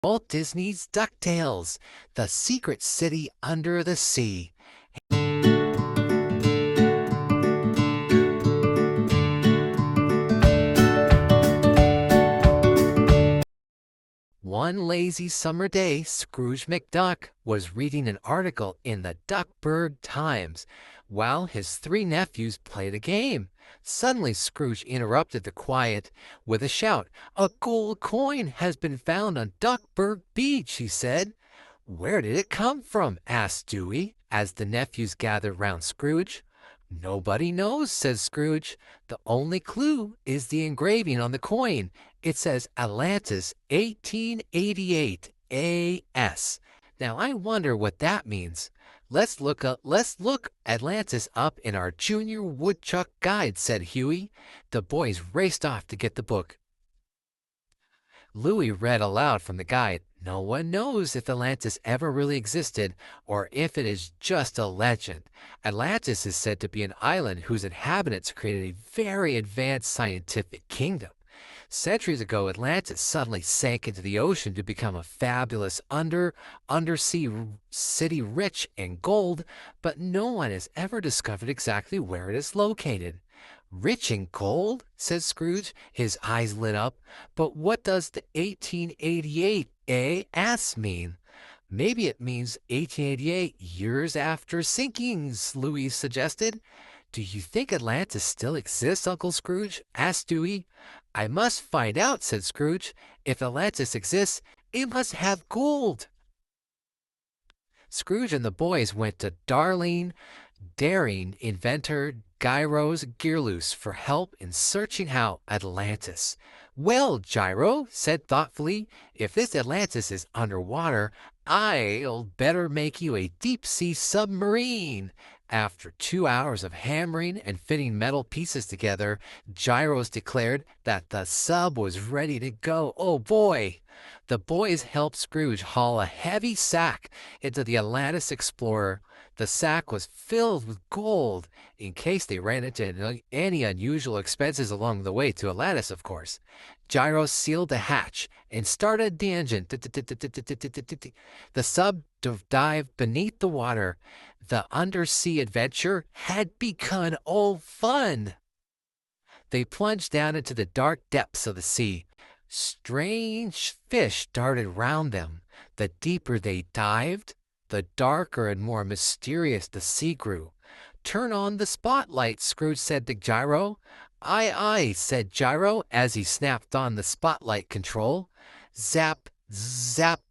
Walt Disney's DuckTales, The Secret City Under the Sea. One lazy summer day, Scrooge McDuck was reading an article in the Duckburg Times while his three nephews played a game. Suddenly, Scrooge interrupted the quiet with a shout. "A gold coin has been found on Duckburg Beach," he said. "Where did it come from?" asked Dewey, as the nephews gathered round Scrooge. "Nobody knows," said Scrooge. "The only clue is the engraving on the coin. It says Atlantis 1888 AS. Now I wonder what that means. Let's look Atlantis up in our Junior Woodchuck Guide," said Huey. The boys raced off to get the book. Louis read aloud from the guide. "No one knows if Atlantis ever really existed or if it is just a legend. Atlantis is said to be an island whose inhabitants created a very advanced scientific kingdom. Centuries ago, Atlantis suddenly sank into the ocean to become a fabulous undersea city rich in gold, but no one has ever discovered exactly where it is located." "Rich in gold?" said Scrooge. His eyes lit up. "But what does the 1888 AS mean?" "Maybe it means 1888 years after sinkings," Louis suggested. "Do you think Atlantis still exists, Uncle Scrooge?" asked Dewey. "I must find out," said Scrooge. "If Atlantis exists, it must have gold." Scrooge and the boys went to daring inventor Gyro's Gearloose for help in searching out Atlantis. "Well," Gyro said thoughtfully, "if this Atlantis is underwater, I'll better make you a deep-sea submarine." After 2 hours of hammering and fitting metal pieces together, Gyros declared that the sub was ready to go. Oh boy! The boys helped Scrooge haul a heavy sack into the Atlantis Explorer. The sack was filled with gold, in case they ran into any unusual expenses along the way to Atlantis, of course. Gyro sealed the hatch and started the engine. The sub dived beneath the water. The undersea adventure had begun. Oh, fun! They plunged down into the dark depths of the sea. Strange fish darted round them. The deeper they dived, the darker and more mysterious the sea grew. "Turn on the spotlight," Scrooge said to Gyro. "Aye, aye," said Gyro as he snapped on the spotlight control. Zap, zap.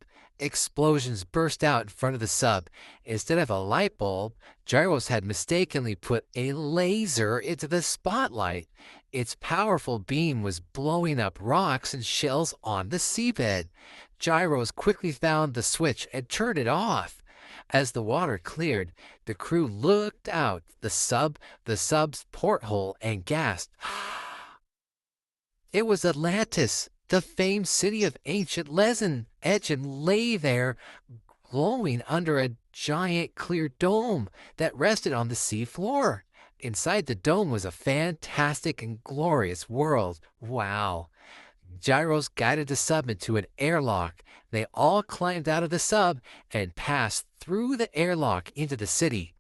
Explosions burst out in front of the sub. Instead of a light bulb, Gyros had mistakenly put a laser into the spotlight. Its powerful beam was blowing up rocks and shells on the seabed. Gyros quickly found the switch and turned it off. As the water cleared, the crew looked out the sub's porthole and gasped. It was Atlantis, the famed city of ancient legend lay there, glowing under a giant clear dome that rested on the sea floor. Inside the dome was a fantastic and glorious world. Wow! Gyros guided the sub into an airlock. They all climbed out of the sub and passed through the airlock into the city.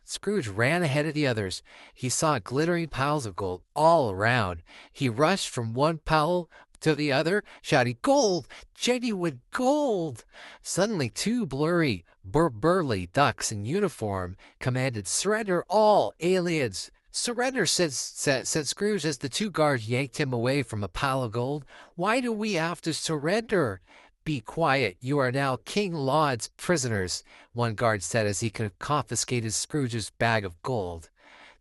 Scrooge ran ahead of the others. He saw glittering piles of gold all around. He rushed from one pile to the other, shouting, "Gold! Genuine gold!" Suddenly, two burly ducks in uniform commanded, "Surrender all aliens!" "Surrender," said Scrooge as the two guards yanked him away from a pile of gold. "Why do we have to surrender?" "Be quiet. You are now King Laud's prisoners," one guard said as he confiscated Scrooge's bag of gold.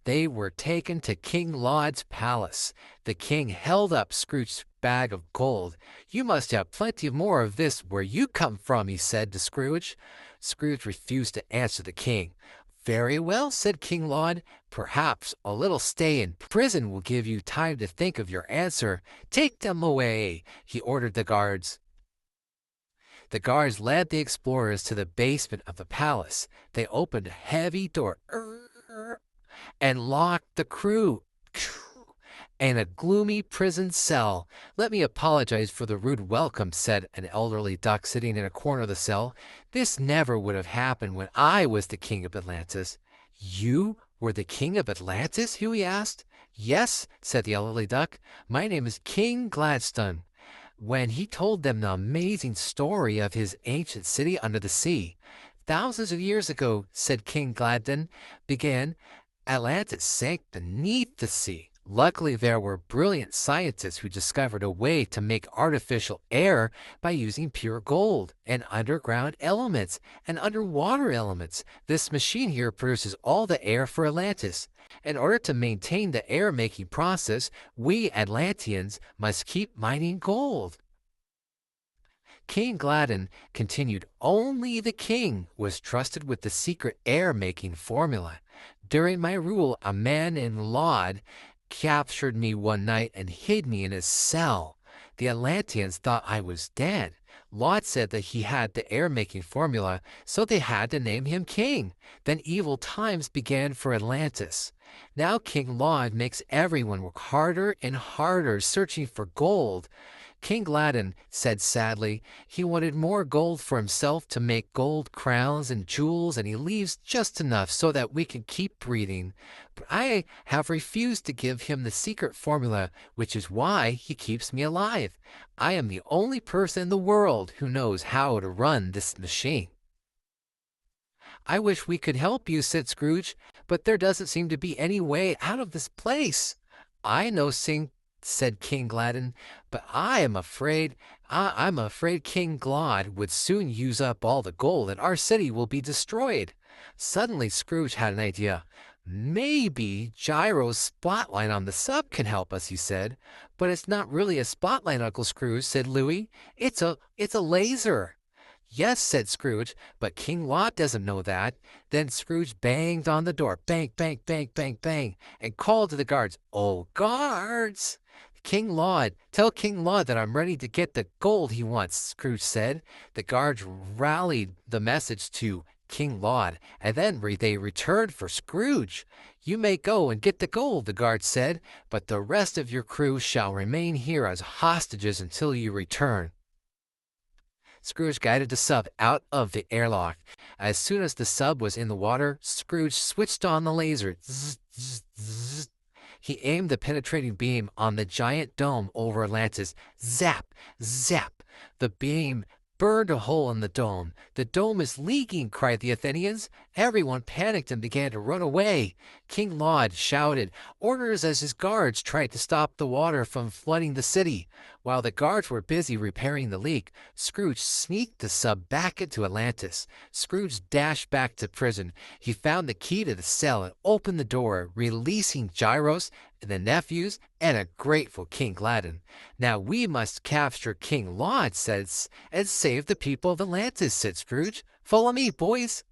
They were taken to King Laud's palace. The king held up Scrooge's bag of gold. "You must have plenty more of this where you come from," he said to Scrooge. Scrooge refused to answer the king. "Very well," said King Laud. "Perhaps a little stay in prison will give you time to think of your answer. Take them away," he ordered the guards. The guards led the explorers to the basement of the palace. They opened a heavy door and locked the crew and a gloomy prison cell. Let me apologize for the rude welcome, said an elderly duck sitting in a corner of the cell. This never would have happened when I was the king of Atlantis. You were the king of Atlantis? Huey asked. Yes, said the elderly duck. My name is King Gladstone. When he told them the amazing story of his ancient city under the sea. Thousands of years ago, said King Gladden, began, Atlantis sank beneath the sea. Luckily, there were brilliant scientists who discovered a way to make artificial air by using pure gold and underground elements and underwater elements. This machine here produces all the air for Atlantis. In order to maintain the air-making process, we Atlanteans must keep mining gold. King Gladden continued, only the king was trusted with the secret air-making formula. During my rule, a man in Laud captured me one night and hid me in his cell. The Atlanteans thought I was dead. Laud said that he had the air-making formula, so they had to name him king. Then evil times began for Atlantis. Now King Laud makes everyone work harder and harder searching for gold. King Gladden said sadly he wanted more gold for himself to make gold crowns and jewels, and he leaves just enough so that we can keep breathing. But I have refused to give him the secret formula, which is why he keeps me alive. I am the only person in the world who knows how to run this machine. I wish we could help you, said Scrooge, but there doesn't seem to be any way out of this place. I know, said King Gladden, but I'm afraid King Glod would soon use up all the gold and our city will be destroyed. Suddenly Scrooge had an idea. Maybe Gyro's spotlight on the sub can help us, he said. But it's not really a spotlight, Uncle Scrooge, said Louie. It's a laser. Yes, said Scrooge, but King Lot doesn't know that. Then Scrooge banged on the door, bang, bang, bang, bang, bang, and called to the guards, oh, guards! Tell King Laud that I'm ready to get the gold he wants, Scrooge said. The guards rallied the message to King Laud, and then they returned for Scrooge. You may go and get the gold, the guards said, but the rest of your crew shall remain here as hostages until you return. Scrooge guided the sub out of the airlock. As soon as the sub was in the water, Scrooge switched on the laser. Zzz, zzz, zzz. He aimed the penetrating beam on the giant dome over Atlantis. Zap! Zap! The beam burned a hole in the dome. The dome is leaking, cried the Athenians. Everyone panicked and began to run away. King Laud shouted orders as his guards tried to stop the water from flooding the city. While the guards were busy repairing the leak, Scrooge sneaked the sub back into Atlantis. Scrooge dashed back to prison. He found the key to the cell and opened the door, releasing Gyros, the nephews, and a grateful King Gladden. Now we must capture King Laud, and save the people of Atlantis, said Scrooge. Follow me, boys.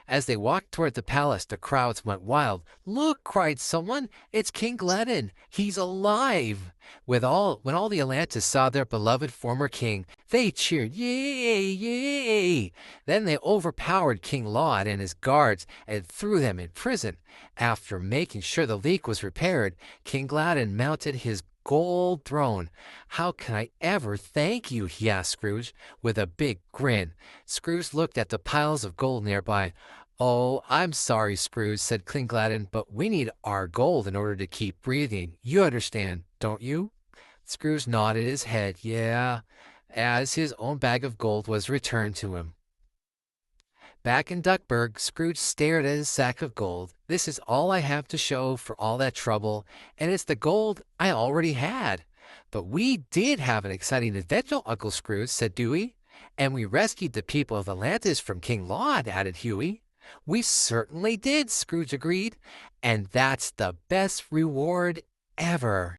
As they walked toward the palace, the crowds went wild. Look, cried someone, it's King Gladden. He's alive. When all the Atlantis saw their beloved former king, they cheered, yay, yay. Then they overpowered King Laud and his guards and threw them in prison. After making sure the leak was repaired, King Gladden mounted his gold throne. How can I ever thank you? He asked Scrooge with a big grin. Scrooge looked at the piles of gold nearby. Oh, I'm sorry, Scrooge, said King Gladden, but we need our gold in order to keep breathing. You understand, don't you? Scrooge nodded his head, yeah, as his own bag of gold was returned to him. Back in Duckburg, Scrooge stared at his sack of gold. This is all I have to show for all that trouble, and it's the gold I already had. But we did have an exciting adventure, Uncle Scrooge, said Dewey. And we rescued the people of Atlantis from King Laud, added Huey. We certainly did, Scrooge agreed. And that's the best reward ever.